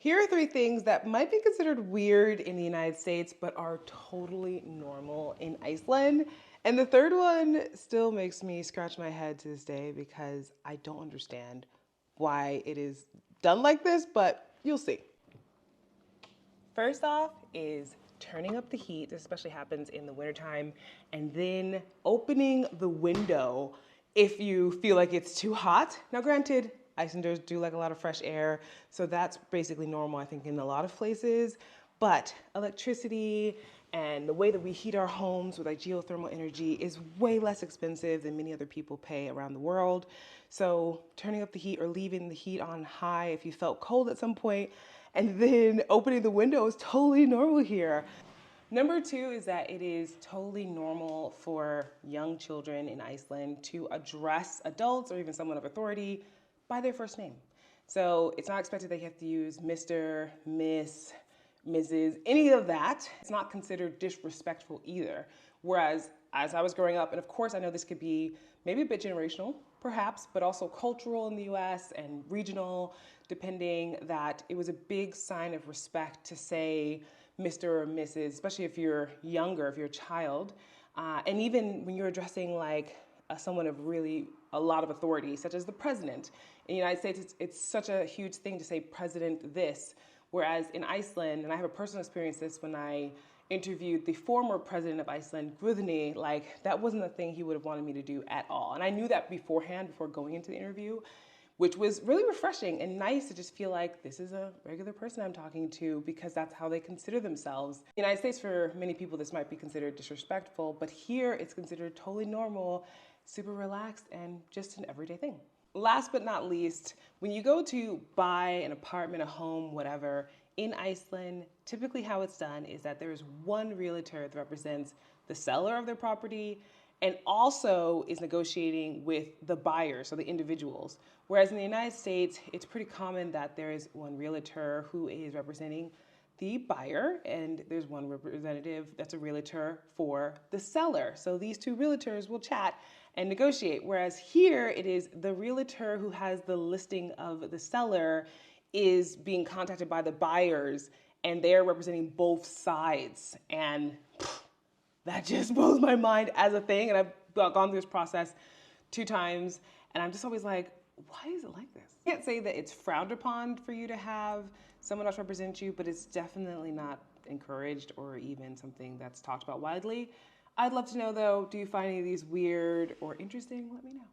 Here are three things that might be considered weird in the United States, but are totally normal in Iceland. And the third one still makes me scratch my head to this day because I don't understand why it is done like this, but you'll see. First off is turning up the heat. This especially happens in the wintertime, and then opening the window if you feel like it's too hot. Now, granted, Icelanders do like a lot of fresh air, so that's basically normal, I think, in a lot of places. But electricity and the way that we heat our homes with like geothermal energy is way less expensive than many other people pay around the world. So turning up the heat or leaving the heat on high if you felt cold at some point, and then opening the window is totally normal here. Number two is that it is totally normal for young children in Iceland to address adults or even someone of authority by their first name. So it's not expected they have to use Mr., Miss, Mrs., any of that. It's not considered disrespectful either. Whereas as I was growing up, and of course I know this could be maybe a bit generational, perhaps, but also cultural in the US and regional, depending, that it was a big sign of respect to say Mr. or Mrs., especially if you're younger, if you're a child. And even when you're addressing like someone of really a lot of authority, such as the president. In the United States, it's such a huge thing to say president this, whereas in Iceland, and I have a personal experience this when I interviewed the former president of Iceland, Guðni, like that wasn't a thing he would have wanted me to do at all. And I knew that beforehand, before going into the interview, which was really refreshing and nice to just feel like this is a regular person I'm talking to, because that's how they consider themselves. In the United States, for many people, this might be considered disrespectful, but here it's considered totally normal, super relaxed, and just an everyday thing. Last but not least, when you go to buy an apartment, a home, whatever, in Iceland, typically how it's done is that there's one realtor that represents the seller of their property and also is negotiating with the buyers, so the individuals. Whereas in the United States, it's pretty common that there is one realtor who is representing the buyer, and there's one representative that's a realtor for the seller. So these two realtors will chat and negotiate. Whereas here it is the realtor who has the listing of the seller is being contacted by the buyers, and they're representing both sides. And that just blows my mind as a thing. And I've gone through this process 2 times, and I'm just always like, why is it like this? I can't say that it's frowned upon for you to have someone else represent you, but it's definitely not encouraged or even something that's talked about widely. I'd love to know though, do you find any of these weird or interesting? Let me know.